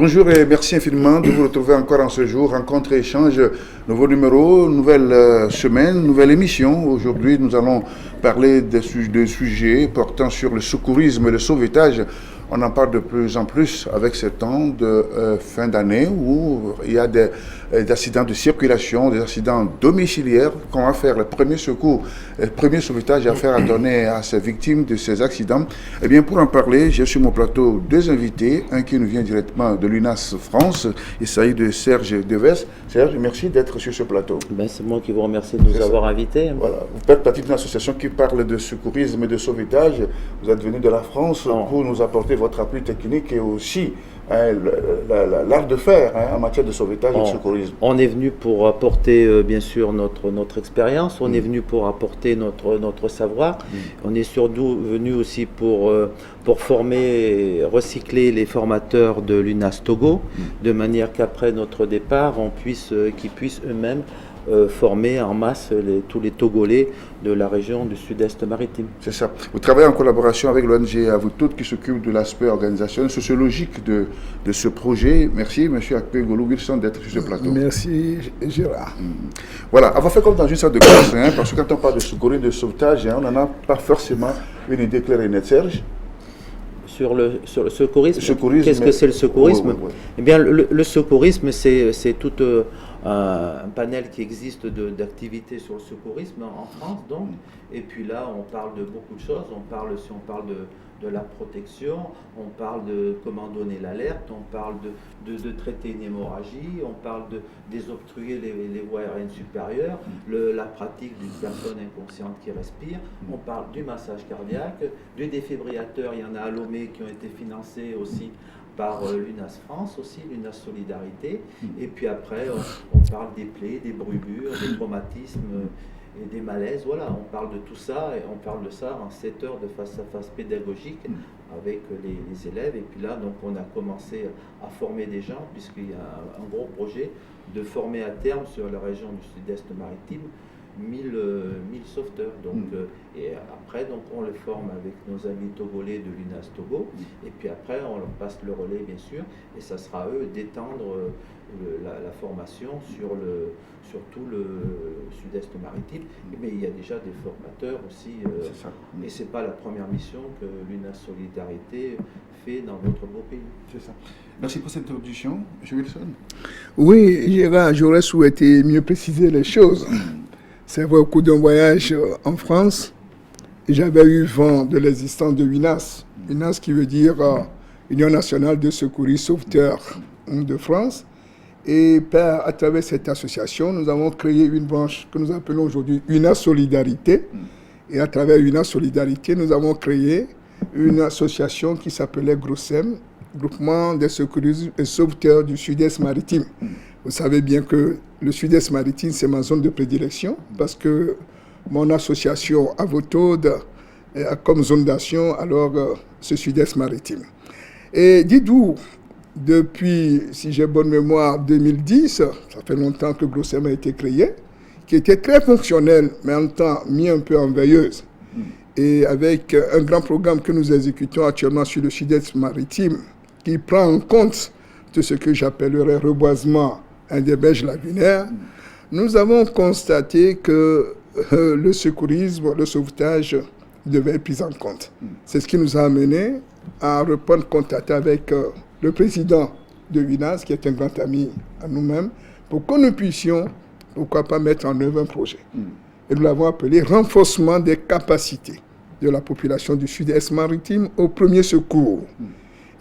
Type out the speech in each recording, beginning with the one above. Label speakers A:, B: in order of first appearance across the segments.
A: Bonjour et merci infiniment de vous retrouver encore en ce jour. Rencontre et échange, nouveau numéro, nouvelle semaine, nouvelle émission. Aujourd'hui, nous allons parler de sujets portant sur le secourisme et le sauvetage. On en parle de plus en plus avec ce temps de fin d'année où il y a des accidents de circulation, des accidents domiciliaires. Qu'on va faire le premier secours, le premier sauvetage à faire à donner à ces victimes de ces accidents. Eh bien, pour en parler, j'ai sur mon plateau deux invités. Un qui nous vient directement de l'UNAS France. Il s'agit de Serge Deves. Serge, merci d'être sur ce plateau.
B: C'est moi qui vous remercie de nous avoir invités.
A: Voilà. Vous faites partie d'une association qui parle de secourisme et de sauvetage. Vous êtes venu de la France pour nous apporter votre appui technique et aussi l'art de faire en matière de sauvetage et de secourisme.
B: On est venu pour apporter bien sûr notre expérience, on est venu pour apporter notre savoir, on est surtout venu aussi pour former, recycler les formateurs de l'UNAS Togo, de manière qu'après notre départ, qu'ils puissent eux-mêmes former en masse tous les Togolais de la région du sud-est maritime.
A: C'est ça. Vous travaillez en collaboration avec l'ONG À vous toutes qui s'occupe de l'aspect organisationnel, sociologique de ce projet. Merci, M. Akpegolo Wilson, d'être sur ce plateau.
C: Merci, Gérard.
A: Voilà, on va faire comme dans une sorte de classe, parce que quand on parle de secourisme, de sauvetage, on n'en a pas forcément une idée claire et nette. Serge ?
B: Sur le secourisme, qu'est-ce que c'est le secourisme?
A: Oui.
B: Eh bien, le secourisme, c'est tout un panel qui existe d'activités sur le secourisme en France, donc. Et puis là, on parle de beaucoup de choses. Si on parle de la protection, on parle de comment donner l'alerte, on parle de traiter une hémorragie, on parle de désobstruer les voies aériennes supérieures, la pratique d'une personne inconsciente qui respire, on parle du massage cardiaque, du défibrillateur. Il y en a à Lomé qui ont été financés aussi par l'UNAS France, aussi l'UNAS Solidarité. Et puis après, on parle des plaies, des brûlures, des traumatismes et des malaises. Voilà, on parle de tout ça et on parle de ça en 7 heures de face-à-face pédagogique avec les élèves. Et puis là, donc, on a commencé à former des gens, puisqu'il y a un gros projet de former à terme sur la région du sud-est maritime 1000 sauveteurs. Donc, et après, donc, on les forme avec nos amis togolais de l'UNAS Togo. Et puis après, on leur passe le relais, bien sûr. Et ça sera à eux d'étendre la formation sur tout le sud-est maritime. Mais il y a déjà des formateurs aussi. Et ce n'est pas la première mission que l'UNAS Solidarité fait dans notre beau pays.
A: C'est ça. Merci pour cette introduction. M. Wilson.
C: Oui, Gérard, j'aurais souhaité mieux préciser les choses. C'est vrai, au cours d'un voyage en France, j'avais eu vent de l'existence de UNAS. UNAS qui veut dire Union nationale de secouristes sauveteurs de France. Et à travers cette association, nous avons créé une branche que nous appelons aujourd'hui UNAS Solidarité. Et à travers UNAS Solidarité, nous avons créé une association qui s'appelait GROSEM, Groupement des secouristes et sauveteurs du Sud-Est maritime. Vous savez bien que le Sud-Est maritime, c'est ma zone de prédilection parce que mon association Avotode a comme zone d'action alors ce Sud-Est maritime. Et dites-vous, depuis, si j'ai bonne mémoire, 2010, ça fait longtemps que GROSEM a été créé, qui était très fonctionnel, mais en même temps mis un peu en veilleuse. Et avec un grand programme que nous exécutons actuellement sur le Sud-Est maritime, qui prend en compte tout ce que j'appellerais reboisement des berges lagunaires, nous avons constaté que le secourisme, le sauvetage devait être pris en compte. C'est ce qui nous a amené à reprendre contact avec le président de UNAS, qui est un grand ami à nous-mêmes, pour que nous puissions, pourquoi pas, mettre en œuvre un projet. Et nous l'avons appelé renforcement des capacités de la population du Sud-Est maritime au premier secours.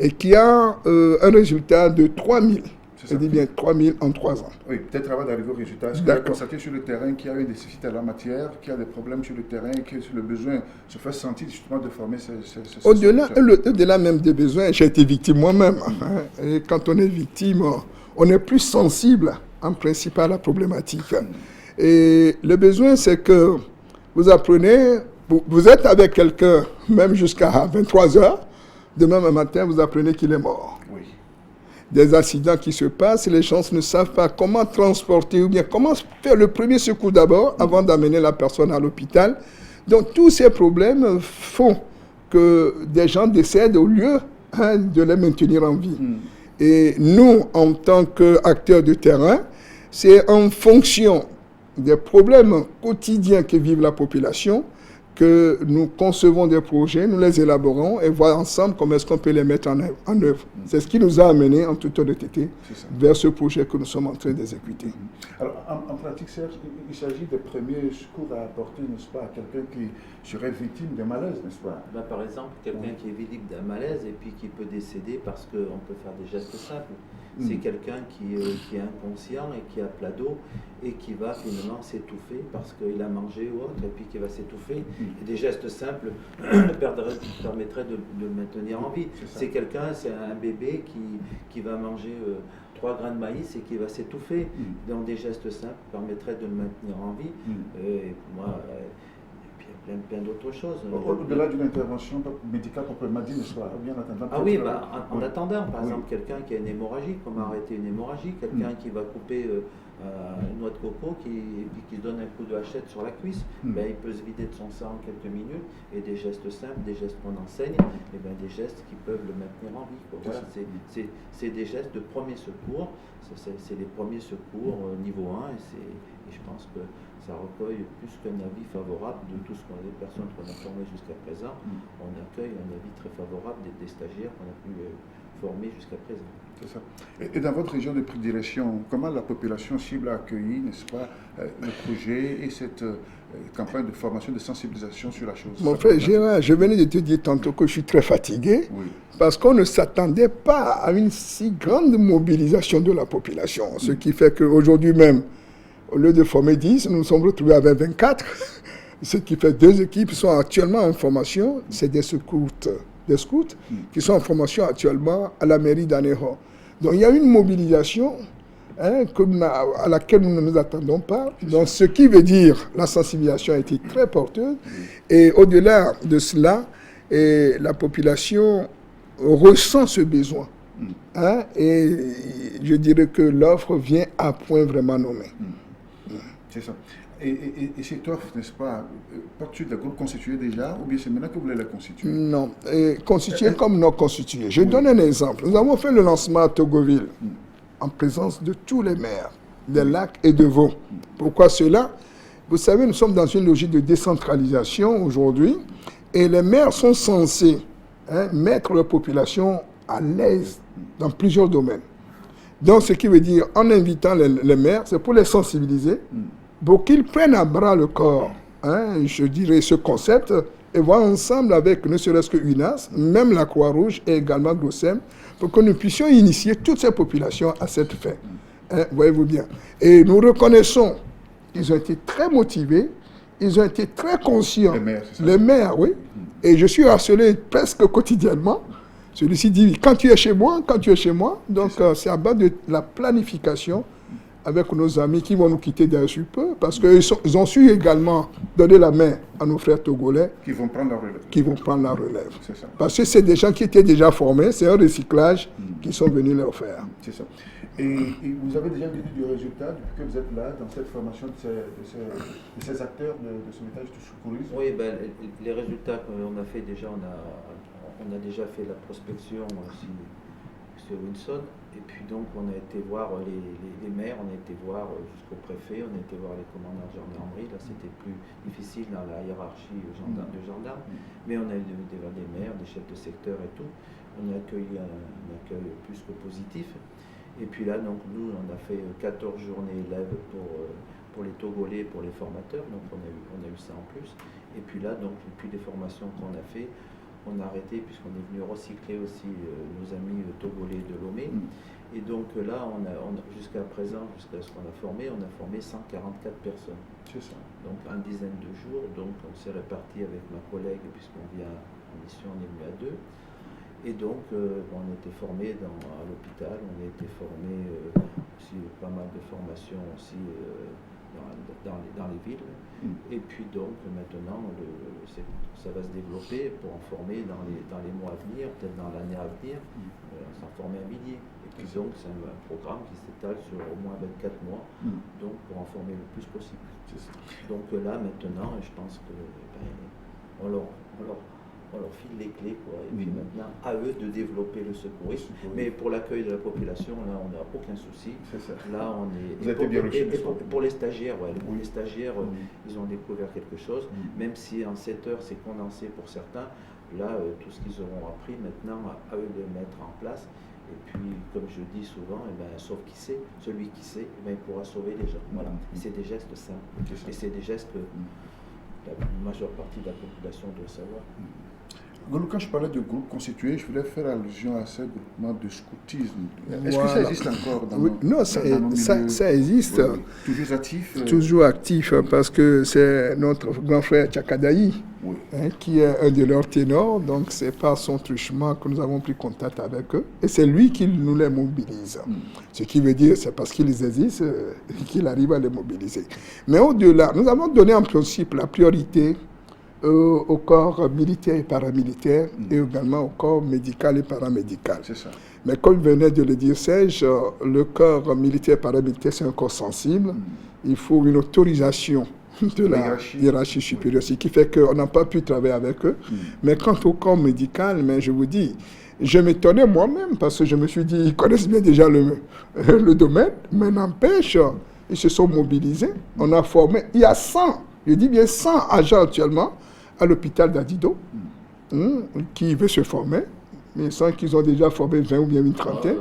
C: Et qui a un résultat de 3000. Je dis bien 3000 en 3 ans.
A: Oui, peut-être avant d'arriver au résultat, est-ce que vous avez constaté sur le terrain qu'il y a une nécessité à la matière, qu'il y a des problèmes sur le terrain, que le besoin se fait sentir justement de former ces
C: Au-delà même des besoins, j'ai été victime moi-même. Et quand on est victime, on est plus sensible en principe à la problématique. Et le besoin, c'est que vous apprenez, vous êtes avec quelqu'un, même jusqu'à 23 heures, demain matin, vous apprenez qu'il est mort.
A: Oui.
C: Des accidents qui se passent, les gens ne savent pas comment transporter ou bien comment faire le premier secours d'abord avant d'amener la personne à l'hôpital. Donc tous ces problèmes font que des gens décèdent au lieu de les maintenir en vie. Et nous, en tant qu'acteurs de terrain, c'est en fonction des problèmes quotidiens que vit la population que nous concevons des projets, nous les élaborons et voir ensemble comment est-ce qu'on peut les mettre en œuvre. C'est ce qui nous a amenés en toute honnêteté vers ce projet que nous sommes en train d'exécuter.
A: Alors, en pratique, Serge, il s'agit des premiers secours à apporter, n'est-ce pas, à quelqu'un qui serait victime d'un malaise, n'est-ce pas?
B: Par exemple, quelqu'un qui est victime d'un malaise et puis qui peut décéder parce qu'on peut faire des gestes simples. C'est quelqu'un qui est inconscient et qui a plat d'eau et qui va finalement s'étouffer parce qu'il a mangé ou autre et puis qui va s'étouffer. Et des gestes simples permettraient de le maintenir en vie. C'est quelqu'un, c'est un bébé qui va manger 3 grains de maïs et qui va s'étouffer. Donc des gestes simples permettraient de le maintenir en vie. Et pour moi, plein d'autres choses.
A: Au-delà d'une intervention médicale proprement dit, n'est-ce pas? Bien attendant.
B: Ah oui, en attendant, par exemple, quelqu'un qui a une hémorragie, comment arrêter une hémorragie, quelqu'un qui va couper une noix de coco et puis qui se donne un coup de hachette sur la cuisse, il peut se vider de son sang en quelques minutes, et des gestes simples, des gestes qu'on enseigne, des gestes qui peuvent le maintenir en vie. Voilà, c'est des gestes de premier secours, c'est les premiers secours niveau 1, et je pense que ça recueille plus qu'un avis favorable de tout ce qu'on a, des personnes qu'on a formées jusqu'à présent. On accueille un avis très favorable des stagiaires qu'on a pu former jusqu'à présent.
A: C'est ça. Et dans votre région de prédilection, comment la population cible a accueilli, n'est-ce pas, le projet et cette campagne de formation, de sensibilisation sur la chose?
C: Mon frère Gérard, je venais de te dire tantôt que je suis très fatigué parce qu'on ne s'attendait pas à une si grande mobilisation de la population. Ce qui fait qu'aujourd'hui même, au lieu de former 10, nous nous sommes retrouvés avec 24. Ce qui fait 2 équipes sont actuellement en formation. C'est des scouts qui sont en formation actuellement à la mairie d'Anéro. Donc il y a une mobilisation à laquelle nous ne nous attendons pas. Donc ce qui veut dire la sensibilisation a été très porteuse. Et au-delà de cela, la population ressent ce besoin. Et je dirais que l'offre vient à point vraiment nommé.
A: C'est ça. Et cette offre, n'est-ce pas, porte-tu des groupes constitués déjà, ou bien c'est maintenant que vous voulez les constituer?
C: Non, constitués comme non constitués. Je donne un exemple. Nous avons fait le lancement à Togoville, en présence de tous les maires, des Lacs et de Vaud. Pourquoi cela? Vous savez, nous sommes dans une logique de décentralisation aujourd'hui, et les maires sont censés mettre la population à l'aise dans plusieurs domaines. Donc, ce qui veut dire, en invitant les maires, c'est pour les sensibiliser, pour qu'ils prennent à bras le corps, je dirais, ce concept, et voir ensemble avec ne serait-ce que UNAS, même la Croix-Rouge et également GLOSEM, pour que nous puissions initier toutes ces populations à cette fin. Voyez-vous bien. Et nous reconnaissons qu'ils ont été très motivés, ils ont été très conscients. Les maires, oui. Et je suis harcelé presque quotidiennement. Celui-ci dit, quand tu es chez moi, quand tu es chez moi. Donc, c'est à base de la planification avec nos amis qui vont nous quitter d'un peu, parce qu'ils ont su également donner la main à nos frères togolais.
A: Qui vont prendre la relève.
C: Qui vont prendre la relève.
A: C'est ça.
C: Parce que c'est des gens qui étaient déjà formés, c'est un recyclage qu'ils sont venus leur faire.
A: C'est ça. Et vous avez déjà vu du résultat depuis que vous êtes là, dans cette formation de ces acteurs de sauvetage du secourisme?
B: Oui, les résultats qu'on a fait déjà, on a déjà fait la prospection sur Winson, et puis donc on a été voir les maires, on a été voir jusqu'au préfet, on a été voir les commandants de gendarmerie. Là c'était plus difficile dans la hiérarchie de gendarmes, mais on a eu des maires, des chefs de secteur et tout. On a accueilli un accueil plus que positif. Et puis là, donc nous, on a fait 14 journées élèves pour les Togolais, pour les formateurs, donc on a eu ça en plus. Et puis là, donc, depuis des formations qu'on a fait, on a arrêté puisqu'on est venu recycler aussi nos amis togolais de Lomé. Et donc là, jusqu'à présent, jusqu'à ce qu'on a formé 144 personnes.
A: C'est ça.
B: Donc une dizaine de jours, donc on s'est réparti avec ma collègue puisqu'on vient en mission, on est venu à 2. Et donc, on a été formés à l'hôpital, on a été formés aussi pas mal de formations aussi dans les villes. Et puis donc, maintenant, ça va se développer pour en former dans les mois à venir, peut-être dans l'année à venir, s'en former 1 millier. Et puis donc, c'est un programme qui s'étale sur au moins 24 mois, donc pour en former le plus possible. Donc là, maintenant, je pense que on on leur file les clés, quoi. Et puis maintenant, à eux de développer le secourisme. Mais pour l'accueil de la population, là, on n'a aucun souci. Là, on est.
A: Vous avez bien reçu.
B: Pour les stagiaires, les stagiaires, ils ont découvert quelque chose. Même si en 7 heures, c'est condensé pour certains, là, tout ce qu'ils auront appris, maintenant, à eux de le mettre en place. Et puis, comme je dis souvent, sauf qui sait, celui qui sait, il pourra sauver les gens. Voilà. C'est des gestes simples. Et c'est des gestes que la majeure partie de la population doit savoir.
A: Quand je parlais de groupe constitué, je voulais faire allusion à ce groupement de scoutisme. Est-ce que ça existe encore dans
C: Non, ça existe.
A: Oui. Toujours actif
C: Toujours actif, parce que c'est notre grand frère Tchakadaï, qui est un de leurs ténors. Donc, c'est par son truchement que nous avons pris contact avec eux. Et c'est lui qui nous les mobilise. Ce qui veut dire, c'est parce qu'ils existent qu'il arrive à les mobiliser. Mais au-delà, nous avons donné en principe la priorité au corps militaire et paramilitaire et également au corps médical et paramédical.
A: C'est ça.
C: Mais comme venait de le dire Serge, le corps militaire et paramilitaire, c'est un corps sensible. Il faut une autorisation de la hiérarchie supérieure, ce qui fait qu'on n'a pas pu travailler avec eux. Mais quant au corps médical, je vous dis, je m'étonnais moi-même parce que je me suis dit, ils connaissent bien déjà le domaine, mais n'empêche, ils se sont mobilisés. On a formé, il y a 100, je dis bien 100 agents actuellement à l'hôpital d'Adido qui veut se former. Mais sans qu'ils ont déjà formé 20 ou bien une trentaine.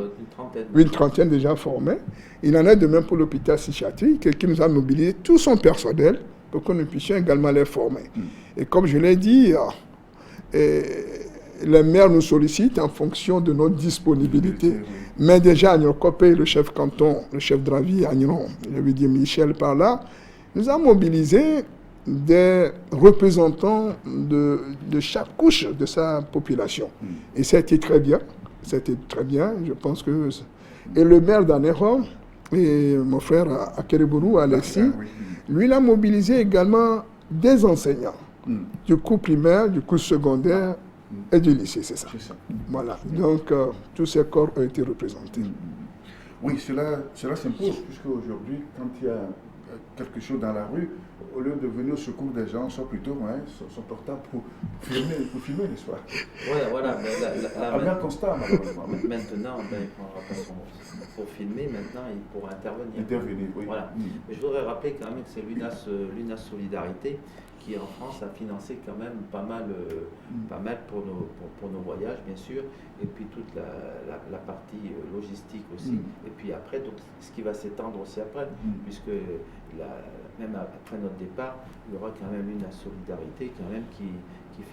C: Une trentaine déjà formés. Il en est de même pour l'hôpital psychiatrique qui nous a mobilisé tout son personnel pour que nous puissions également les former. Et comme je l'ai dit, les maires nous sollicitent en fonction de notre disponibilité. Mais déjà, Agnon Copé, le chef canton, le chef de Dravi, Agnon, je veux dire Michel par là, nous a mobilisé des représentants de chaque couche de sa population. Et ça a été très bien. C'était très bien, je pense que... Et le maire d'Anéron, et mon frère à Kérébourou, Alexis, lui, il a mobilisé également des enseignants du cours primaire, du cours secondaire et du lycée, c'est ça. Voilà. Donc, tous ces corps ont été représentés.
A: Oui, cela s'impose, puisque aujourd'hui, quand il y a quelque chose dans la rue, au lieu de venir au secours des gens, soit plutôt son portable pour filmer l'histoire.
B: Voilà.
A: Un constat, malheureusement.
B: Maintenant, il prendra pas pour filmer, maintenant, il pourra intervenir.
A: Oui.
B: Voilà. Mais je voudrais rappeler quand même que c'est l'UNAS Solidarité qui, en France, a financé quand même pas mal pour nos voyages, bien sûr, et puis toute la partie logistique aussi. Et puis après, donc, ce qui va s'étendre aussi après, puisque même après notre départ, il y aura quand même une solidarité quand même qui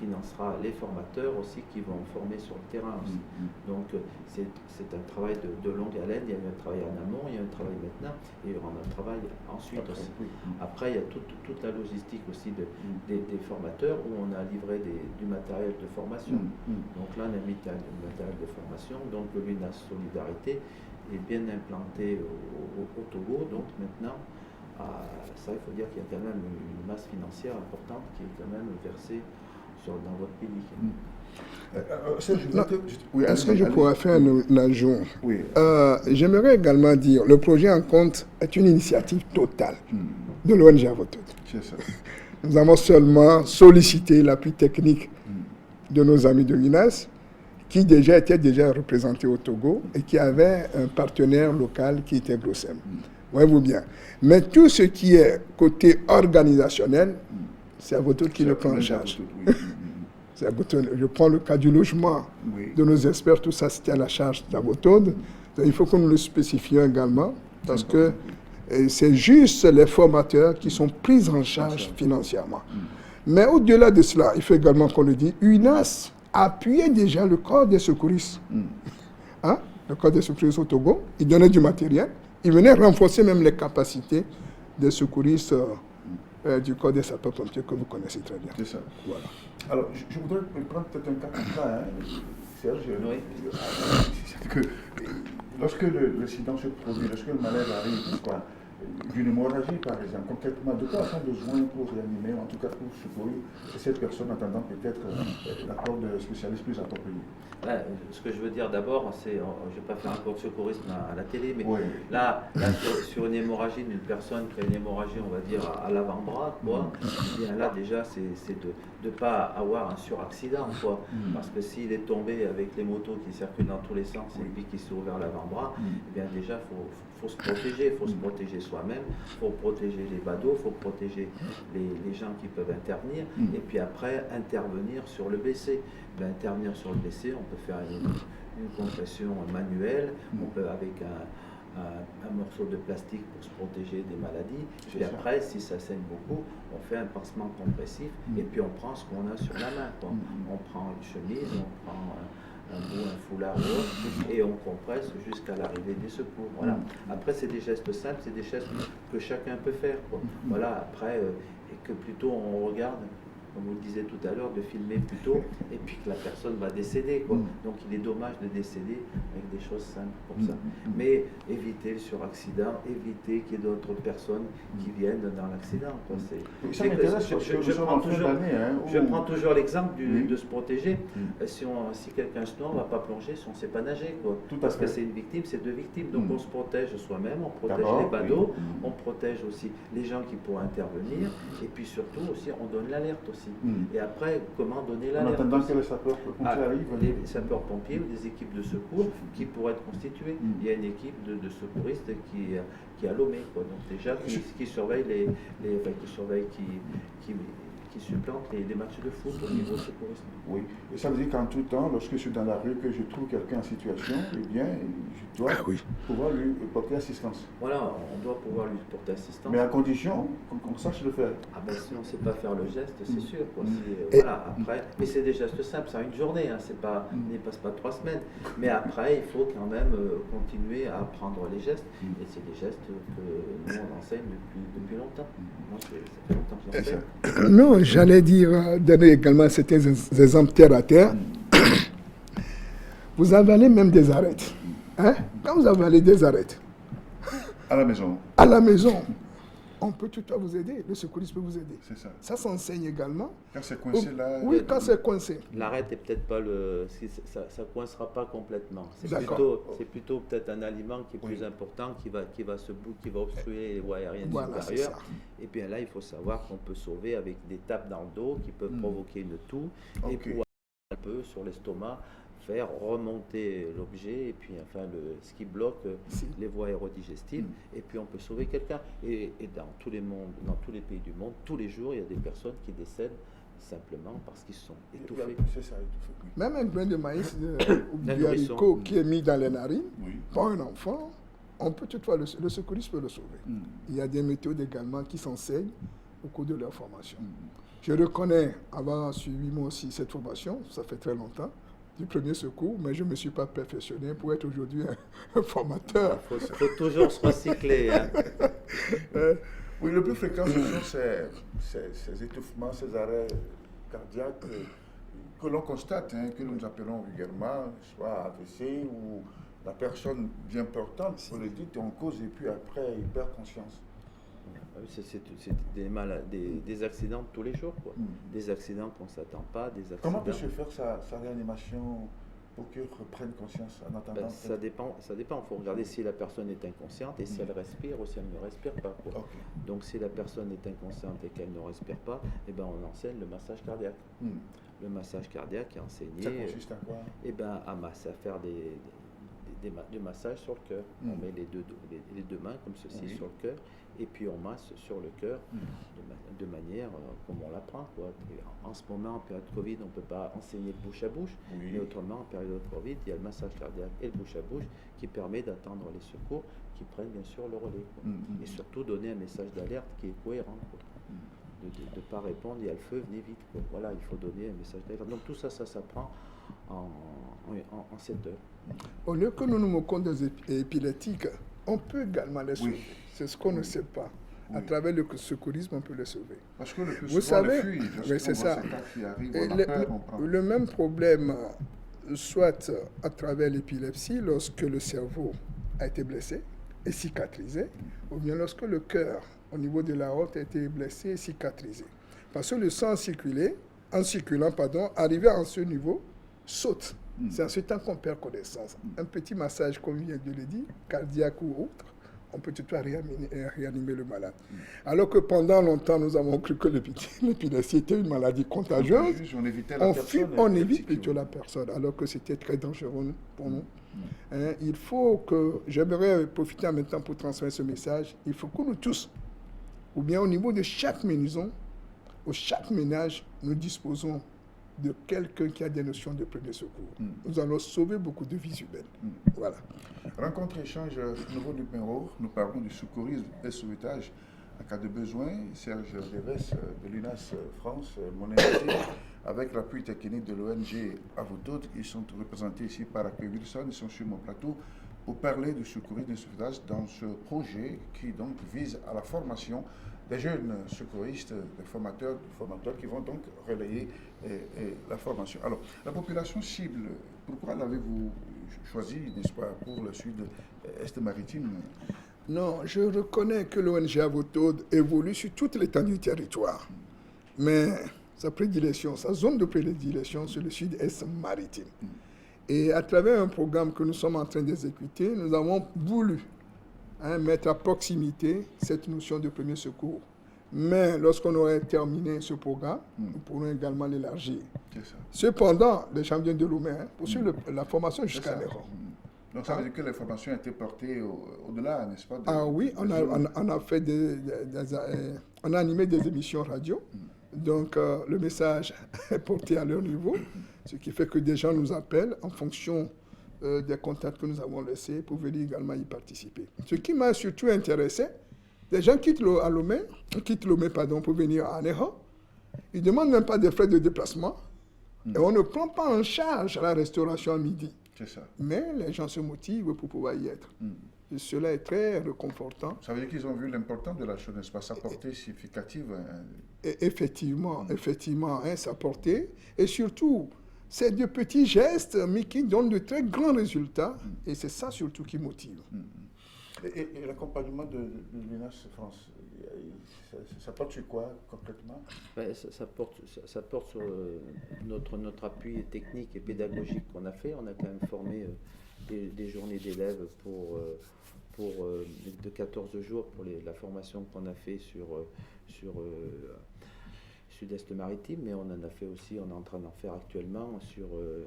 B: financera les formateurs aussi qui vont former sur le terrain aussi. Donc c'est un travail de longue haleine. Il y a eu un travail en amont, il y a eu un travail maintenant et il y aura un travail ensuite aussi. Après, il y a toute la logistique aussi des formateurs où on a livré du matériel de formation. Donc là, on a mis du matériel de formation. Donc l'UNAS Solidarité est bien implanté au Togo. Donc maintenant, ça, il faut dire qu'il y a quand même une masse financière importante qui est quand même versée dans votre pays.
C: Est-ce que je pourrais faire un ajout? J'aimerais également dire, le projet en compte est une initiative totale de l'ONG Avotod. Nous avons seulement sollicité l'appui technique de nos amis de l'UNAS, qui étaient déjà représentés au Togo et qui avaient un partenaire local qui était Grossem. Voyez-vous bien. Mais tout ce qui est côté organisationnel, c'est Avotod qui le prend en charge. Je prends le cas du logement de nos experts, tout ça c'était à la charge d'Avotod. Il faut que nous le spécifions également, parce que c'est juste les formateurs qui sont pris en charge financièrement. Mais au-delà de cela, il faut également qu'on le dise, UNAS appuyait déjà le corps des secouristes. Le corps des secouristes au Togo, il donnait du matériel, il venait renforcer même les capacités des secouristes du corps des sapeurs-pompiers que vous connaissez très bien.
A: C'est ça.
C: Voilà.
A: Alors, je voudrais prendre peut-être un cas comme ça, Serge. C'est que lorsque l'incident se produit, lorsque le malheur arrive, d'une hémorragie, par exemple. Concrètement, de quoi a-t-on besoin pour réanimer, en tout cas pour secourir cette personne en attendant peut-être l'accord de spécialistes plus appropriés?
B: Ce que je veux dire d'abord, c'est, je ne vais pas faire un cours de secourisme à la télé, mais
A: Oui.
B: là sur une hémorragie d'une personne qui a une hémorragie, on va dire, à l'avant-bras, quoi, eh bien là déjà, c'est de ne pas avoir un suraccident, quoi. Parce que s'il est tombé avec les motos qui circulent dans tous les sens et puis qui s'est ouvert l'avant-bras, eh bien déjà, faut se protéger, il faut se protéger soi-même, il faut protéger les badauds, il faut protéger les gens qui peuvent intervenir, et puis après, intervenir sur le blessé. Ben, intervenir sur le blessé, on peut faire une compression manuelle, on peut avec un morceau de plastique pour se protéger des maladies, et après, si ça saigne beaucoup, on fait un pansement compressif, et puis on prend ce qu'on a sur la main, quoi. On prend une chemise, on prend un foulard ou autre, et on compresse jusqu'à l'arrivée des secours. Voilà. Après, c'est des gestes simples, c'est des gestes que chacun peut faire, quoi. Voilà, après, et que plutôt on regarde, comme vous le disiez tout à l'heure, de filmer plutôt, et puis que la personne va décéder, quoi. Donc il est dommage de décéder avec des choses simples comme ça. Mais éviter le suraccident, éviter qu'il y ait d'autres personnes qui viennent dans l'accident, quoi.
A: Ça m'intéresse,
B: je prends toujours l'exemple de se protéger. Si quelqu'un se noie, on ne va pas plonger si on ne sait pas nager, quoi. Parce que c'est une victime, c'est deux victimes. Donc on se protège soi-même, on protège les badauds, on protège aussi les gens qui pourraient intervenir, et puis surtout aussi, on donne l'alerte aussi. Et après, comment donner l'alerte?
A: En attendant que les sapeurs-pompiers arrivent.
B: Les sapeurs-pompiers ou des équipes de secours qui pourraient être constituées. Il y a une équipe de secouristes qui est à Lomé, quoi. Donc déjà qui surveille qui supplante les matchs de foot au niveau secourisme.
A: Oui, et ça veut dire qu'en tout temps, lorsque je suis dans la rue, que je trouve quelqu'un en situation, eh bien, je dois pouvoir lui porter assistance.
B: Voilà, on doit pouvoir lui porter assistance.
A: Mais à condition qu'on sache le faire.
B: Ah ben sinon, c'est pas faire le geste, c'est sûr, quoi. Voilà, après, mais c'est des gestes simples, c'est une journée, hein, c'est pas, il ne passe pas 3 semaines. Mais après, il faut quand même continuer à apprendre les gestes, et c'est des gestes que nous, on enseigne depuis longtemps. Moi, ça fait longtemps que j'enseigne.
C: Non, j'allais dire, donner également certains exemples terre à terre. Vous avalez même des arêtes. Hein? Quand vous avalez des arêtes.
A: À la maison.
C: À la maison. On peut tout à vous aider. Le secouriste peut vous aider.
A: C'est ça.
C: Ça s'enseigne également.
A: Quand c'est coincé là.
C: Oui, quand c'est coincé.
B: L'arête est peut-être pas ça coincera pas complètement. C'est plutôt peut-être un aliment qui est plus important, qui va obstruer les voies aériennes supérieures. Et bien là, il faut savoir qu'on peut sauver avec des tapes dans le dos qui peuvent provoquer une toux et pouvoir un peu sur l'estomac faire remonter l'objet, et puis enfin ce qui bloque les voies aérodigestives, et puis on peut sauver quelqu'un. Et dans tous les pays du monde, tous les jours, il y a des personnes qui décèdent simplement parce qu'ils sont étouffés.
A: C'est ça, étouffé.
C: Même un grain de maïs ou du haricot qui est mis dans les narines, par un enfant, on peut toutefois, le secouriste peut le sauver. Il y a des méthodes également qui s'enseignent au cours de leur formation. Je reconnais avoir suivi moi aussi cette formation, ça fait très longtemps, du premier secours, mais je ne me suis pas perfectionné pour être aujourd'hui un formateur.
B: Il faut toujours se recycler. Hein.
A: Oui, le plus fréquent, ce sont ces étouffements, ces arrêts cardiaques que l'on constate, que nous appelons vulgairement, soit AVC ou la personne bien portante, vous le dites, on cause et puis après il perd conscience.
B: C'est des accidents de tous les jours, quoi. Des accidents qu'on ne s'attend pas, des accidents...
A: Comment peut-se faire sa réanimation pour qu'il reprenne conscience en attendant?
B: Ça dépend. Il faut regarder si la personne est inconsciente et si elle respire ou si elle ne respire pas, quoi. Donc si la personne est inconsciente et qu'elle ne respire pas, eh ben, on enseigne le massage cardiaque. Le massage cardiaque est enseigné.
A: Ça consiste à quoi?
B: Eh ben, à faire du massage sur le cœur. On met les deux mains comme ceci sur le cœur, et puis on masse sur le cœur de manière comme on l'apprend, quoi. En ce moment, en période Covid, on ne peut pas enseigner le bouche à bouche, mais autrement, en période Covid, il y a le massage cardiaque et le bouche à bouche qui permet d'attendre les secours qui prennent bien sûr le relais, quoi. Et surtout donner un message d'alerte qui est cohérent, quoi. De ne pas répondre, il y a le feu, venez vite, quoi. Voilà, il faut donner un message d'alerte. Donc tout ça, ça s'apprend en 7 heures.
C: Au lieu que nous nous moquons des épileptiques, on peut également les sauver. C'est ce qu'on ne sait pas. À travers le secourisme, on peut les sauver.
A: Parce que le plus
C: vous
A: souvent,
C: savez, c'est ça. Le même problème, soit à travers l'épilepsie, lorsque le cerveau a été blessé, est cicatrisé, ou bien lorsque le cœur, au niveau de la aorte, a été blessé et cicatrisé. Parce que le sang en circulant, arrivé à ce niveau, saute. C'est en ce temps qu'on perd connaissance. Un petit massage, comme vient de le dire, cardiaque ou autre, on peut tout à réanimer le malade. Alors que pendant longtemps, nous avons cru que l'épilepsie était une maladie contagieuse. On évite plutôt la personne, alors que c'était très dangereux pour nous. Il faut que, j'aimerais profiter en même temps pour transmettre ce message, il faut que nous tous, ou bien au niveau de chaque maison, ou chaque ménage, nous disposons de quelqu'un qui a des notions de premier secours. Nous allons sauver beaucoup de vies humaines. Voilà.
A: Rencontre échange, nouveau numéro, nous parlons du secourisme et sauvetage. En cas de besoin, Serge Deves de l'UNAS France, mon invité, avec l'appui technique de l'ONG Avotoud, ils sont représentés ici par Accueil Wilson, ils sont sur mon plateau pour parler du secourisme et du sauvetage dans ce projet qui donc vise à la formation des jeunes secouristes, des formateurs qui vont donc relayer la formation. Alors, la population cible, pourquoi l'avez-vous choisi, n'est-ce pas, pour le sud-est maritime?
C: Non, je reconnais que l'ONG Avotoud évolue sur toute l'étendue du territoire. Mais sa prédilection, sa zone de prédilection, c'est le sud-est maritime. Et à travers un programme que nous sommes en train d'exécuter, nous avons voulu mettre à proximité cette notion de premier secours. Mais lorsqu'on aurait terminé ce programme, nous pourrons également l'élargir. Cependant, les champions de Lomé poursuivent la formation jusqu'à l'Hérault.
A: Donc ça veut dire que les formations ont été portées au-delà, n'est-ce pas?
C: Oui, on a fait on a animé des émissions radio. Donc le message est porté à leur niveau, ce qui fait que des gens nous appellent en fonction des contacts que nous avons laissés pour venir également y participer. Ce qui m'a surtout intéressé, des gens quittent Lomé pour venir à Néha. Ils ne demandent même pas des frais de déplacement. Et on ne prend pas en charge la restauration à midi.
A: C'est ça.
C: Mais les gens se motivent pour pouvoir y être. Et cela est très réconfortant.
A: Ça veut dire qu'ils ont vu l'importance de la chose, n'est-ce pas? Sa portée significative.
C: Effectivement, sa portée. Et surtout, c'est de petits gestes, mais qui donnent de très grands résultats. Et c'est ça surtout qui motive.
A: Et l'accompagnement de l'UNAS France, ça porte sur quoi concrètement?
B: Ça porte sur notre appui technique et pédagogique qu'on a fait. On a quand même formé des journées d'élèves de 14 jours pour la formation qu'on a fait sur Sud-Est maritime, mais on en a fait aussi, on est en train d'en faire actuellement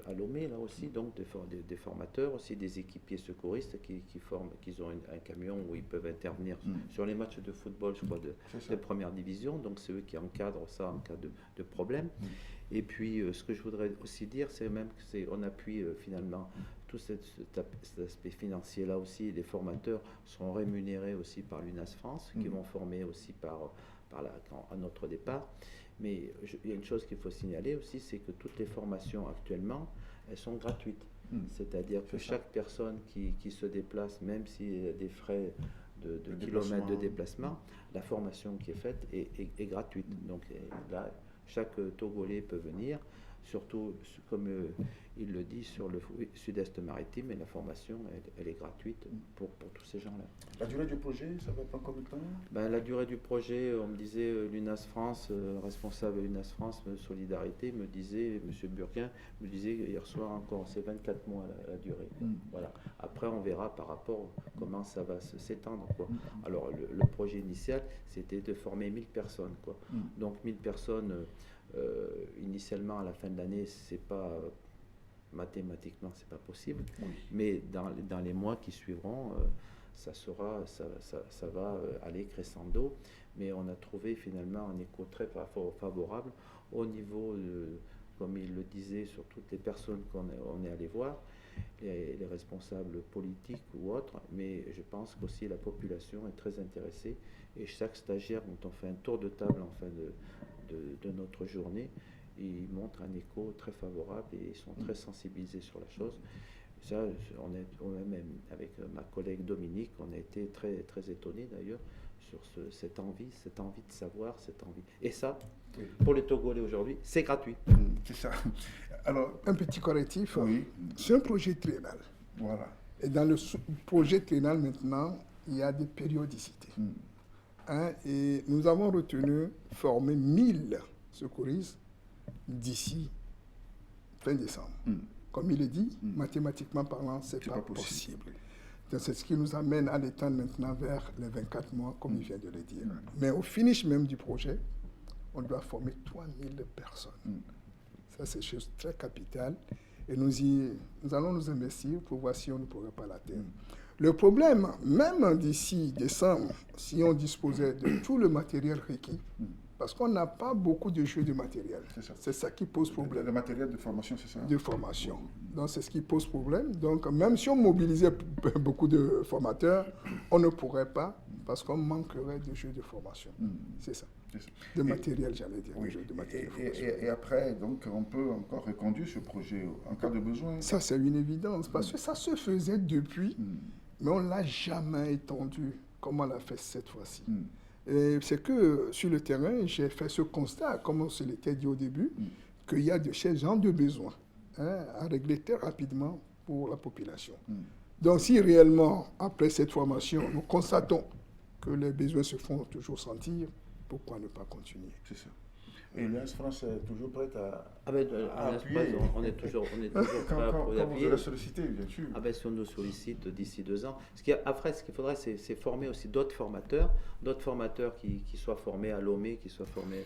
B: à Lomé, là aussi, donc des formateurs, aussi des équipiers secouristes qui ont un camion où ils peuvent intervenir sur les matchs de football, je crois, de première division, donc c'est eux qui encadrent ça en cas de problème. Et puis, ce que je voudrais aussi dire, c'est même qu'on appuie finalement tout cet aspect financier-là aussi. Les formateurs sont rémunérés aussi par l'UNAS France, qui vont former aussi à notre départ. Mais il y a une chose qu'il faut signaler aussi, c'est que toutes les formations actuellement, elles sont gratuites. C'est-à-dire que chaque personne qui se déplace, même s'il y a des frais de kilomètres de déplacement, la formation qui est faite est gratuite. Donc là, chaque Togolais peut venir, surtout comme il le dit sur le sud-est maritime, et la formation elle est gratuite pour tous ces gens-là.
A: La durée du projet, ça va prendre combien de temps?
B: La durée du projet, on me disait, l'UNAS France, responsable l'UNAS France Solidarité, me disait, M. Burquin, me disait hier soir encore, c'est 24 mois la durée. Voilà. Après, on verra par rapport à comment ça va s'étendre. Alors, le projet initial, c'était de former 1000 personnes. Donc, 1000 personnes, initialement, à la fin de l'année, c'est pas... mathématiquement, c'est pas possible, mais dans les mois qui suivront, ça va aller crescendo, mais on a trouvé finalement un écho très favorable au niveau, comme il le disait, sur toutes les personnes qu'on est allé voir, les responsables politiques ou autres, mais je pense qu'aussi la population est très intéressée, et chaque stagiaire, quand on fait un tour de table en fin de notre journée, ils montrent un écho très favorable et ils sont très sensibilisés sur la chose. Ça, même avec ma collègue Dominique, on a été très, très étonnés d'ailleurs sur cette envie de savoir, cette envie. Et ça, pour les Togolais aujourd'hui, c'est gratuit.
A: C'est ça. Alors,
C: un petit correctif. C'est un projet triennal.
A: Voilà.
C: Et dans le projet triennal maintenant, il y a des périodicités. Hein, et nous avons retenu former 1000 secouristes d'ici fin décembre. Comme il est dit, mathématiquement parlant, c'est pas possible. Donc, c'est ce qui nous amène à l'étendre maintenant vers les 24 mois, comme il vient de le dire. Mais au finish même du projet, on doit former 3000 personnes. Ça, c'est chose très capitale. Et nous allons nous investir pour voir si on ne pourrait pas l'atteindre. Le problème, même d'ici décembre, si on disposait de tout le matériel requis, parce qu'on n'a pas beaucoup de jeux de matériel. C'est ça qui pose problème.
A: Le matériel de formation, c'est ça?
C: De formation. Donc, c'est ce qui pose problème. Donc, même si on mobilisait beaucoup de formateurs, on ne pourrait pas, parce qu'on manquerait de jeux de formation. C'est ça. De matériel, j'allais dire.
A: Oui.
C: De jeux de matériel
A: et après, donc, on peut encore reconduire ce projet en cas de besoin?
C: Ça, c'est une évidence, parce que ça se faisait depuis, mais on ne l'a jamais étendu comme on l'a fait cette fois-ci. Et c'est que sur le terrain, j'ai fait ce constat, comme on se l'était dit au début, qu'il y a de ces gens de besoin à régler très rapidement pour la population. Donc si réellement, après cette formation, nous constatons que les besoins se font toujours sentir, pourquoi ne pas continuer?
A: C'est ça. Et l'Alliance France est toujours prête à
B: appuyer. On est toujours prêt à
A: quand
B: appuyer.
A: vous allez solliciter, bien sûr.
B: Si on nous sollicite d'ici 2 ans. Après, ce qu'il faudrait, c'est former aussi d'autres formateurs qui soient formés à Lomé, qui soient formés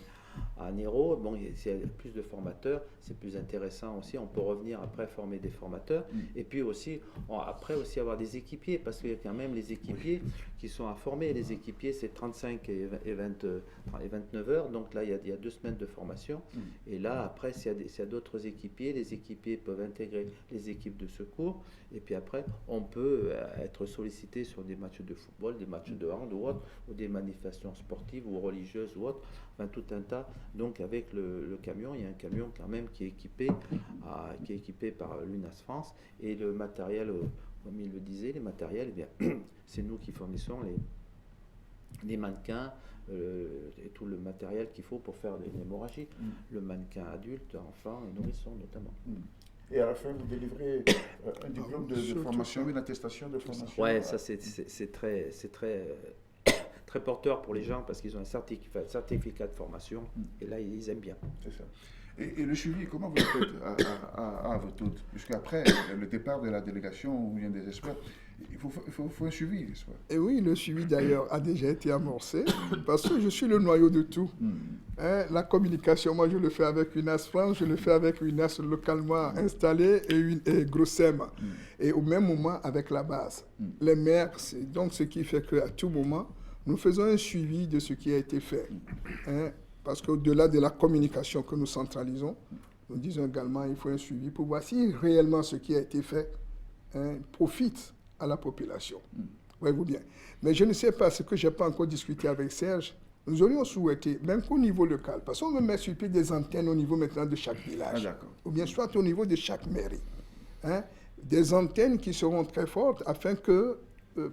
B: à Nero. Bon, s'il y a plus de formateurs, c'est plus intéressant aussi. On peut revenir après former des formateurs. Et puis aussi, après aussi avoir des équipiers, parce qu'il y a quand même les équipiers qui sont à former. Les équipiers, c'est 35 et 29 heures. Donc là, il y a 2 semaines de formation. Et là, après, s'il y a d'autres équipiers, les équipiers peuvent intégrer les équipes de secours. Et puis après, on peut être sollicité sur des matchs de football, des matchs de hand ou autre, ou des manifestations sportives ou religieuses ou autres. Enfin, tout un tas. Donc avec le camion, il y a un camion quand même qui est équipé par l'UNAS France, et le matériel, comme il le disait, les matériels, eh bien, c'est nous qui fournissons les mannequins et tout le matériel qu'il faut pour faire une hémorragie. Le mannequin adulte, enfant et nourrisson notamment.
A: Et à la fin, vous délivrez un diplôme de formation, une attestation de formation.
B: Ouais, ça c'est très très porteur pour les gens, parce qu'ils ont un certificat de formation, et là ils aiment bien.
A: C'est ça. Et le suivi, comment vous le faites à votre hôte? Puisqu'après le départ de la délégation où il y a des experts, il faut un suivi, n'est-ce pas?
C: Et oui, le suivi d'ailleurs a déjà été amorcé, parce que je suis le noyau de tout. La communication, moi je le fais avec UNAS France, je le fais avec UNAS localement installé et Grossem. Et au même moment avec la base. Les maires, c'est donc ce qui fait qu'à tout moment, nous faisons un suivi de ce qui a été fait. Parce qu'au-delà de la communication que nous centralisons, nous disons également qu'il faut un suivi pour voir si réellement ce qui a été fait profite à la population. Voyez-vous bien. Mais je ne sais pas, ce que je n'ai pas encore discuté avec Serge, nous aurions souhaité, même qu'au niveau local, parce qu'on veut mettre sur pied des antennes au niveau maintenant de chaque village, ou bien soit au niveau de chaque mairie. Des antennes qui seront très fortes afin que,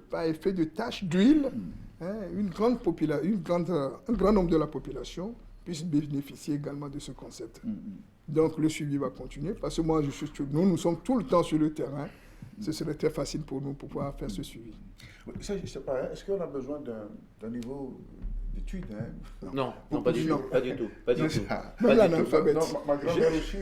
C: par effet de taches d'huile, un grand nombre de la population puisse bénéficier également de ce concept. Donc le suivi va continuer, parce que moi, nous sommes tout le temps sur le terrain. Ce serait très facile pour nous pour pouvoir faire ce suivi.
A: Ça, je ne sais pas, est-ce qu'on a besoin d'un niveau d'études?
B: Non, pas du tout.
C: Même l'analphabète.
A: Ma grand-mère aussi.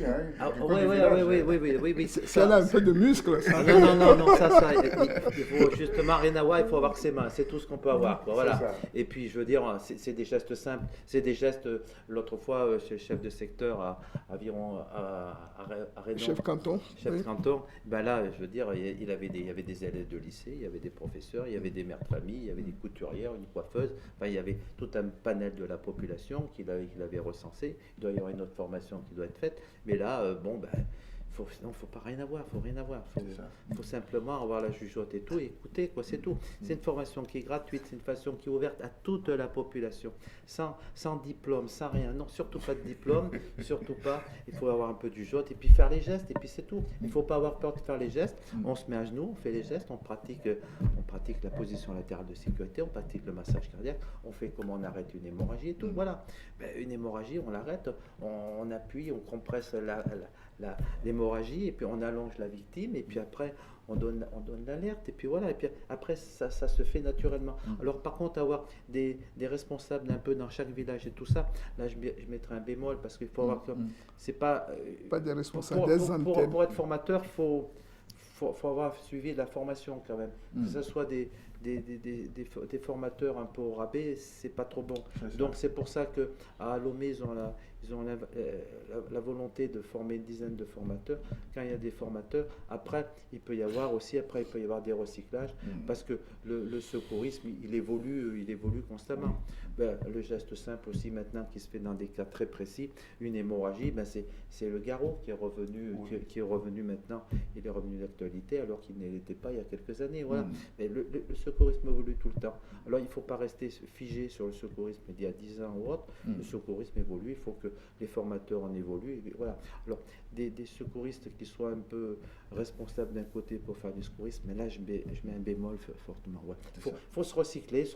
B: Oui.
C: Ça a un peu de muscle. Ça.
B: Non, ça, il faut justement rien avoir, il faut avoir que ses mains, c'est tout ce qu'on peut avoir. Voilà. Et puis, je veux dire, c'est des gestes simples, c'est des gestes, l'autre fois, chez le chef de secteur à Redon,
C: chef canton,
B: ben là, je veux dire, il y avait des élèves de lycée, il y avait des professeurs, il y avait des mères de famille, il y avait des couturières, une coiffeuse, enfin, il y avait tout un panel de la population qu'il avait recensé. Il doit y avoir une autre formation qui doit être faite, mais là, il ne faut pas rien avoir, il faut simplement avoir la jugeote et tout, et écouter, quoi, c'est tout. C'est une formation qui est gratuite, c'est une formation qui est ouverte à toute la population, sans diplôme, sans rien, non, surtout pas de diplôme, surtout pas, il faut avoir un peu de jugeote, et puis faire les gestes, et puis c'est tout. Il ne faut pas avoir peur de faire les gestes, on se met à genoux, on fait les gestes, on pratique la position latérale de sécurité, on pratique le massage cardiaque, on fait comment on arrête une hémorragie et tout, voilà. Une hémorragie, on l'arrête, on appuie, on compresse les hémorragie, et puis on allonge la victime, et puis après on donne l'alerte, et puis voilà, et puis après ça se fait naturellement. Alors par contre, avoir des responsables un peu dans chaque village et tout ça, là je mettrai un bémol, parce qu'il faut avoir c'est pas
C: Pas des responsables, des antennes.
B: pour être formateur, faut avoir suivi de la formation quand même. Que ce soit des formateurs un peu au rabais, c'est pas trop bon. Donc c'est pour ça que à Lomé, ils ont la volonté de former une dizaine de formateurs. Quand il y a des formateurs, après il peut y avoir des recyclages, parce que le secourisme il évolue constamment. Le geste simple aussi maintenant qui se fait dans des cas très précis, une hémorragie, c'est le garrot qui est revenu maintenant, il est revenu d'actualité alors qu'il ne l'était pas il y a quelques années. Voilà. Mais le secourisme évolue tout le temps. Alors il ne faut pas rester figé sur le secourisme d'il y a 10 ans ou autre. Le secourisme évolue, il faut que les formateurs en évoluent. Et voilà. Alors des secouristes qui soient un peu responsables d'un côté pour faire du secourisme, mais là je mets un bémol fortement. Il faut se recycler.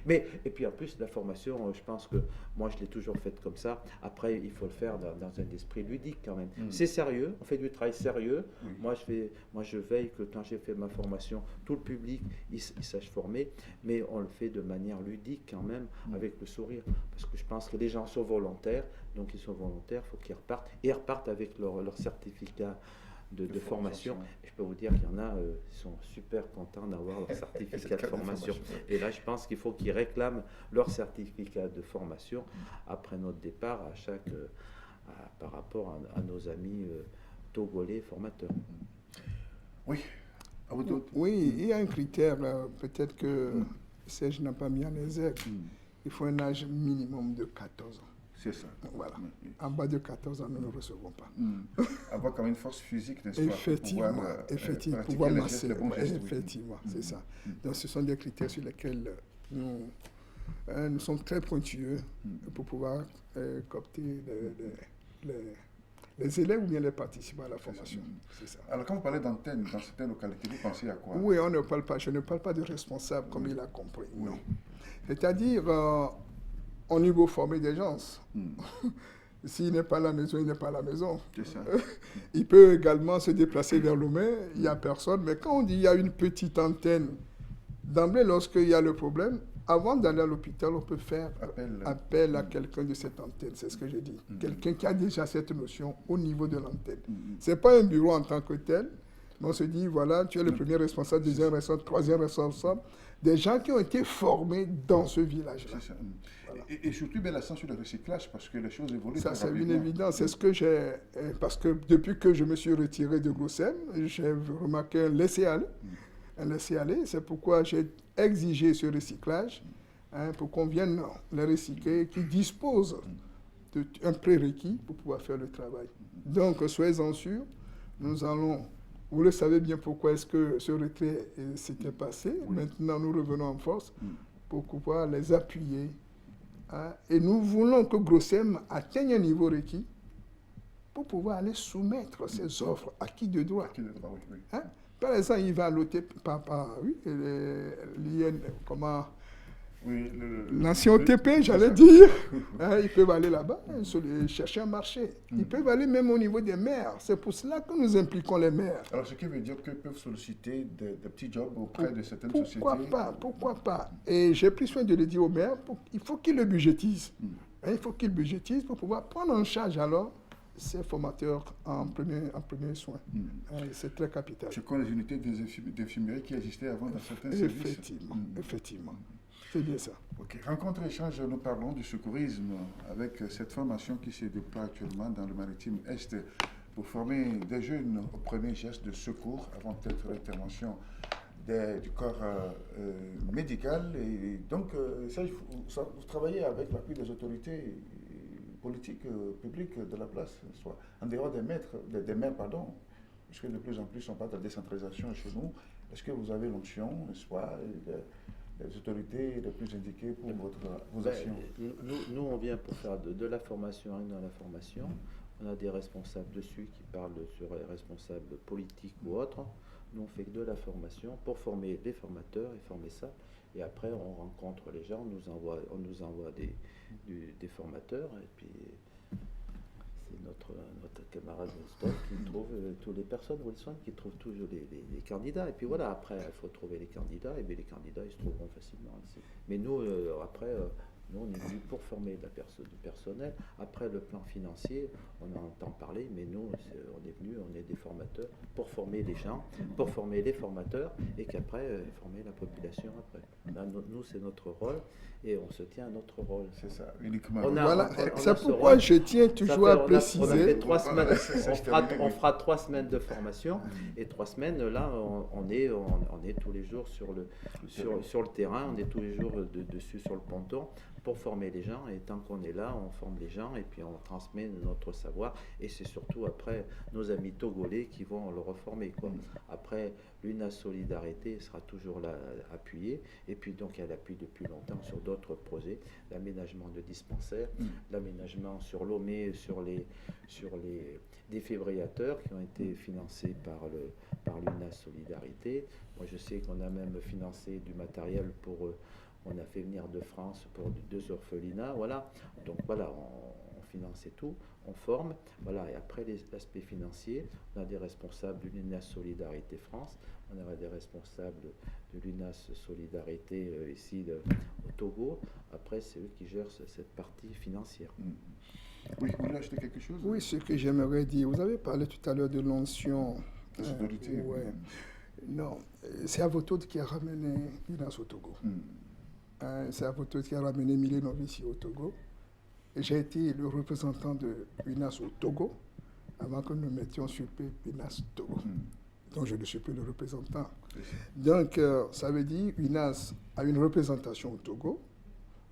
B: Mais, et puis en plus la formation, je pense que moi je l'ai toujours faite comme ça. Après il faut le faire dans un esprit ludique quand même. C'est sérieux, on fait du travail sérieux. Moi je veille que quand j'ai fait ma formation, tout le public il sache former, mais on le fait de manière ludique quand même, avec le sourire, parce que je pense que les gens sont volontaires, donc ils sont volontaires, il faut qu'ils repartent, et ils repartent avec leur certificat de formation. Et je peux vous dire qu'il y en a qui sont super contents d'avoir leur certificat de formation. Et là, je pense qu'il faut qu'ils réclament leur certificat de formation après notre départ par rapport à nos amis togolais formateurs.
A: Oui.
C: Oui, il y a un critère, peut-être que Serge n'a pas mis en exergue. Il faut un âge minimum de 14 ans.
A: C'est ça.
C: Voilà. En bas de 14 ans, nous ne recevons pas.
A: Avoir quand même une force physique, n'est-ce pas?
C: Effectivement, pouvoir masser. Effectivement, c'est ça. Donc ce sont des critères sur lesquels nous sommes très pointueux pour pouvoir coopter les élèves ou bien les participants à la formation. C'est ça.
A: Alors, quand vous parlez d'antenne dans certaines localités, vous pensez à quoi?
C: Oui, je ne parle pas de responsable comme il a compris. Non. C'est-à-dire, on y veut former des gens. S'il n'est pas à la maison, il n'est pas à la maison.
A: C'est ça.
C: Il peut également se déplacer vers Lomé, il n'y a personne. Mais quand on dit qu'il y a une petite antenne, d'emblée, lorsqu'il y a le problème, avant d'aller à l'hôpital, on peut faire appel à quelqu'un de cette antenne. C'est ce que je dis. Quelqu'un qui a déjà cette notion au niveau de l'antenne. Ce n'est pas un bureau en tant que tel, mais on se dit, voilà, tu es le premier responsable, deuxième responsable, troisième responsable. Des gens qui ont été formés dans ce village-là.
A: Voilà. Et surtout, l'accent sur le recyclage, parce que les choses évoluent.
C: Ça, c'est une évidence. C'est ce que j'ai... Parce que depuis que je me suis retiré de Grossem, j'ai remarqué un laisser-aller. C'est pourquoi j'ai exigé ce recyclage, pour qu'on vienne les recycler, qui disposent d'un prérequis pour pouvoir faire le travail. Donc, soyez-en sûrs, nous allons... Vous le savez bien pourquoi est-ce que ce retrait s'était passé. Maintenant, nous revenons en force pour pouvoir les appuyer. Et nous voulons que Grossem atteigne un niveau requis pour pouvoir aller soumettre ses offres acquis de droit. Par exemple, il va noter l'ancien OTP, j'allais dire. Ils peuvent aller là-bas, chercher un marché. Ils peuvent aller même au niveau des maires. C'est pour cela que nous impliquons les maires.
A: Alors, ce qui veut dire qu'ils peuvent solliciter des petits jobs auprès de certaines sociétés.
C: Pourquoi pas? Et j'ai pris soin de le dire aux maires, il faut qu'ils le budgétisent. Il faut qu'ils budgétisent pour pouvoir prendre en charge alors ces formateurs en premier soin. C'est très capital.
A: Je connais les unités d'infirmerie qui existaient avant dans certains services.
C: Effectivement. C'est bien ça.
A: Ok. Rencontre échange, nous parlons du secourisme avec cette formation qui se déploie actuellement dans le maritime Est pour former des jeunes au premier geste de secours avant peut-être l'intervention du corps médical. Et donc, vous travaillez avec l'appui des autorités politiques publiques de la place, soit en dehors des maires, puisque de plus en plus on parle de décentralisation chez nous. Est-ce que vous avez l'onction, soit les autorités les plus indiquées pour vos actions?
B: Nous, on vient pour faire de la formation, et dans la formation. On a des responsables dessus qui parlent sur les responsables politiques ou autres. Nous, on fait de la formation pour former les formateurs et former ça. Et après, on rencontre les gens, on nous envoie des formateurs. Et puis, notre camarade Stone qui trouve toutes les personnes, Wilson, qui trouve toujours les candidats. Et puis voilà, après, il faut trouver les candidats, et bien les candidats, ils se trouveront facilement ici. Mais nous, après, nous, on est venus pour former du personnel. Après, le plan financier, on en entend parler, mais nous, on est venus, on est des formateurs pour former les gens, pour former les formateurs, et qu'après, former la population après. Là, nous, c'est notre rôle, et on se tient à notre rôle.
A: C'est ça, uniquement.
C: Voilà, c'est pourquoi je tiens toujours à préciser.
B: On a fait 3 semaines, on fera 3 semaines de formation, et 3 semaines, là, on est tous les jours sur le terrain, on est tous les jours dessus sur le ponton, pour former les gens, et tant qu'on est là, on forme les gens et puis on transmet notre savoir, et c'est surtout après nos amis togolais qui vont le reformer, quoi. Après, l'UNAS Solidarité sera toujours là appuyée, et puis donc elle appuie depuis longtemps sur d'autres projets, l'aménagement de dispensaires, l'aménagement sur Lomé, sur les défibrillateurs qui ont été financés par l'UNAS Solidarité. Moi je sais qu'on a même financé du matériel on a fait venir de France pour 2 orphelinats, voilà. Donc voilà, on finance et tout, on forme, voilà. Et après l'aspect financier, on a des responsables de l'UNAS Solidarité France, on a des responsables de l'UNAS Solidarité ici au Togo. Après, c'est eux qui gèrent cette partie financière.
A: Oui, vous voulez ajouter quelque chose?
C: Oui, ce que j'aimerais dire, vous avez parlé tout à l'heure de l'onction.
A: Ouais.
C: Non, c'est Avotod qui a ramené l'UNAS au Togo. C'est Avotod qui a ramené Milenovici au Togo. Et j'ai été le représentant de l'UNAS au Togo avant que nous mettions sur pied l'UNAS Togo. Donc je ne suis plus le représentant. Donc ça veut dire l'UNAS a une représentation au Togo,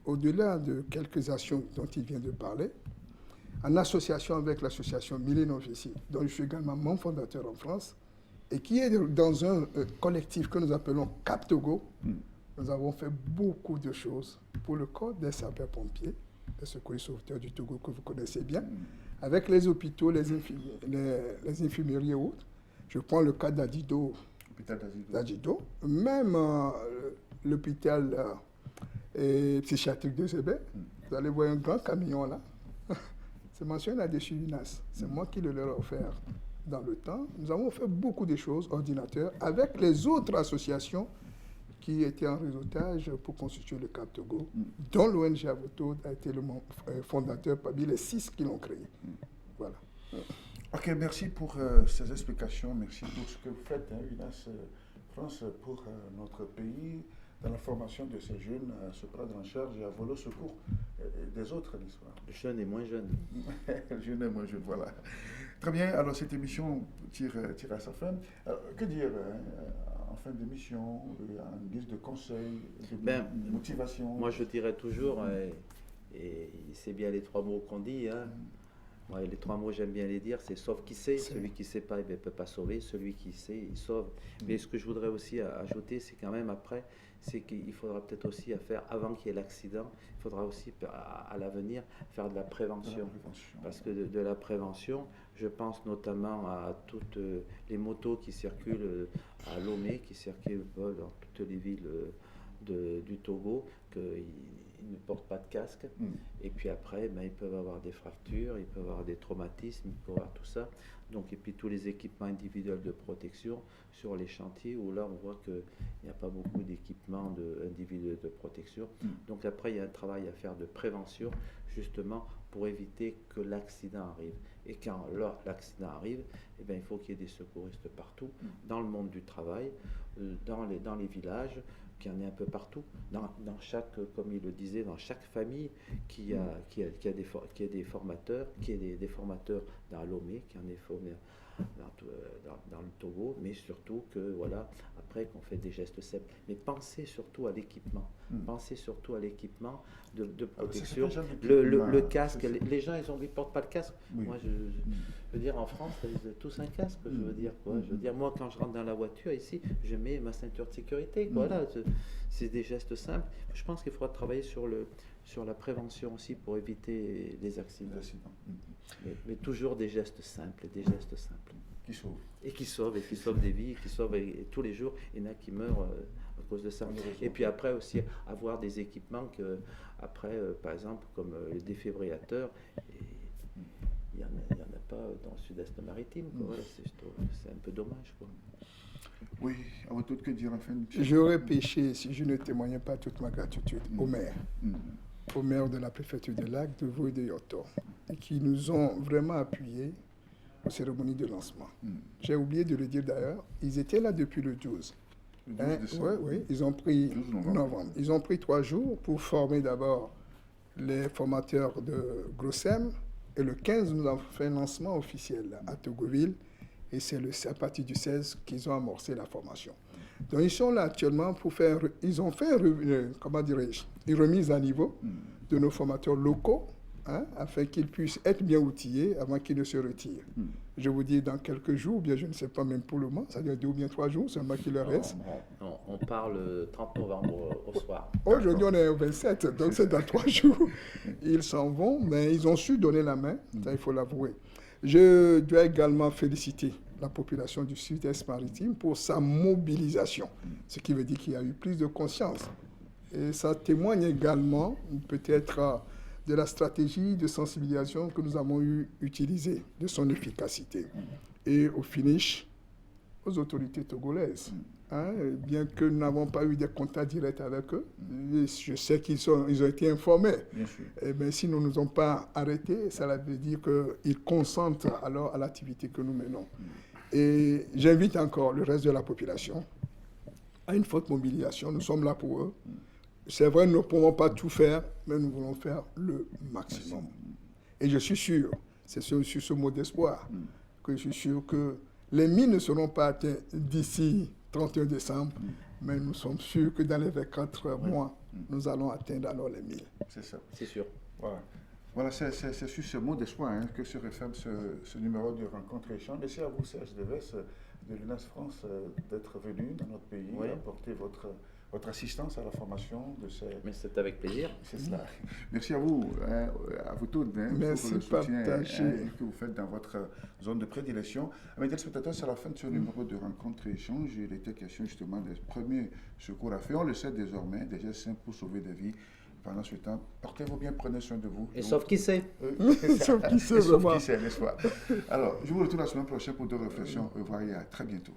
C: au-delà de quelques actions dont il vient de parler, en association avec l'association Milenovici, dont je suis également membre fondateur en France, et qui est dans un collectif que nous appelons Cap Togo. Nous avons fait beaucoup de choses pour le corps des sapeurs-pompiers, des secouristes sauveteurs du Togo que vous connaissez bien, avec les hôpitaux, les infirmeries et autres. Je prends le cas d'Adido, même l'hôpital psychiatrique de Zébé. Vous allez voir un grand camion là. C'est mentionné là-dessus UNAS. C'est moi qui le leur ai offert dans le temps. Nous avons fait beaucoup de choses, ordinateurs, avec les autres associations qui étaient en réseautage pour constituer le Cap Togo, dont l'ONG Avotod a été le fondateur parmi les 6 qui l'ont créé. Voilà.
A: Ok, merci pour ces explications, merci pour ce que vous faites, UNAS France, pour notre pays, dans la formation de ces jeunes, à se prendre en charge et à voler au secours des autres, n'est-ce pas?
B: Jeunes et moins jeunes.
A: Jeunes et moins jeunes, voilà. Très bien, alors cette émission tire à sa fin. Alors, que dire en fin d'émission, en guise de conseil, de motivation?
B: Moi je dirais toujours, et c'est bien les 3 mots qu'on dit, hein. Moi, les 3 mots, j'aime bien les dire, c'est sauve qui sait. Celui qui ne sait pas, il ne peut pas sauver. Celui qui sait, il sauve. Mais ce que je voudrais aussi ajouter, c'est quand même après, c'est qu'il faudra peut-être aussi faire, avant qu'il y ait l'accident, il faudra aussi à l'avenir faire de la prévention. Parce que de la prévention, je pense notamment à toutes les motos qui circulent à Lomé, qui circulent dans toutes les villes du Togo, qu'ils ne portent pas de casque, et puis après ils peuvent avoir des fractures, ils peuvent avoir des traumatismes, ils peuvent avoir tout ça. Donc, et puis tous les équipements individuels de protection sur les chantiers, où là on voit qu'il n'y a pas beaucoup d'équipements individuels de protection. Donc après il y a un travail à faire de prévention, justement pour éviter que l'accident arrive. Et quand l'accident arrive, eh bien, il faut qu'il y ait des secouristes partout, dans le monde du travail, dans les villages, qu'il y en ait un peu partout, dans chaque, comme il le disait, dans chaque famille, qu'il y ait des formateurs, qu'il y ait des formateurs dans Lomé, qu'il y en ait formés dans le Togo, mais surtout que, voilà, après qu'on fait des gestes simples. Mais pensez surtout à l'équipement. Pensez surtout à l'équipement de protection. Le casque, les gens, ils ne portent pas le casque. Oui. Moi, je veux dire, en France, ils ont tous un casque, je veux dire. Quoi. Je veux dire, moi, quand je rentre dans la voiture, ici, je mets ma ceinture de sécurité. Voilà, c'est des gestes simples. Je pense qu'il faudra travailler sur la prévention aussi pour éviter les accidents. Mais toujours des gestes simples,
A: Qui sauvent.
B: Et qui sauvent des vies, qui sauvent et tous les jours, il y en a qui meurent à cause de ça. Et puis après aussi, avoir des équipements par exemple, comme le défibrillateur, il y en pas dans le sud-est maritime. Quoi. Voilà, c'est un peu dommage. Quoi.
A: Oui, à votre que dire enfin.
C: J'aurais péché si je ne témoignais pas toute ma gratitude au maire. Au maire de la préfecture de Lac, de Vaud et de Yoto, et qui nous ont vraiment appuyés aux cérémonies de lancement. J'ai oublié de le dire d'ailleurs, ils étaient là depuis le 12.
A: Le 12 décembre.
C: Oui, ils ont pris
A: 12
C: novembre. Ils ont pris 3 jours pour former d'abord les formateurs de Grossem, et le 15, nous avons fait un lancement officiel à Togoville, et c'est à partir du 16 qu'ils ont amorcé la formation. Donc ils sont là actuellement pour faire, ils ont fait, comment dirais-je, une remise à niveau de nos formateurs locaux, afin qu'ils puissent être bien outillés avant qu'ils ne se retirent. Je vous dis dans quelques jours, ou bien je ne sais pas même pour le moment, ça doit être 2 ou bien 3 jours seulement qu'il leur reste.
B: Non, on parle le 30 novembre au soir.
C: Aujourd'hui on est au 27, donc c'est dans 3 jours. Ils s'en vont, mais ils ont su donner la main, ça il faut l'avouer. Je dois également féliciter la population du Sud-Est maritime pour sa mobilisation, ce qui veut dire qu'il y a eu plus de conscience. Et ça témoigne également peut-être de la stratégie de sensibilisation que nous avons utilisée, de son efficacité. Et au finish, aux autorités togolaises. Bien que nous n'avons pas eu de contact direct avec eux, je sais qu'ils ont été informés.
A: Bien sûr.
C: Mais si nous ne nous ont pas arrêtés, ça veut dire qu'ils consentent alors à l'activité que nous menons. Et j'invite encore le reste de la population à une forte mobilisation. Nous sommes là pour eux. C'est vrai, nous ne pouvons pas tout faire, mais nous voulons faire le maximum. Et je suis sûr, c'est sur ce mot d'espoir, que je suis sûr que les 1000 ne seront pas atteints d'ici 31 décembre, mais nous sommes sûrs que dans les 24 mois, nous allons atteindre alors les 1000.
A: C'est ça.
B: C'est sûr.
A: Voilà, c'est sur ce mot d'espoir que se referme ce numéro de rencontre-échange. Merci à vous, Serge Deves, de l'UNAS France, d'être venu dans notre pays, apporter votre assistance à la formation de ces...
B: Mais c'est avec plaisir.
A: C'est cela. Merci à vous tous,
C: Merci
A: pour le soutien
C: que
A: vous faites dans votre zone de prédilection. Mes téléspectateurs, c'est la fin de ce numéro de rencontre-échange. Il était question justement des premiers secours à faire. On le sait désormais, des gestes simples pour sauver des vies. Pendant ce temps, portez-vous bien, prenez soin de vous.
B: Et sauf qui sait.
C: Sauf qui sait, vraiment.
A: Sauf qui sait, n'est-ce pas? Alors, je vous retrouve la semaine prochaine pour 2 réflexions. Au revoir et à très bientôt.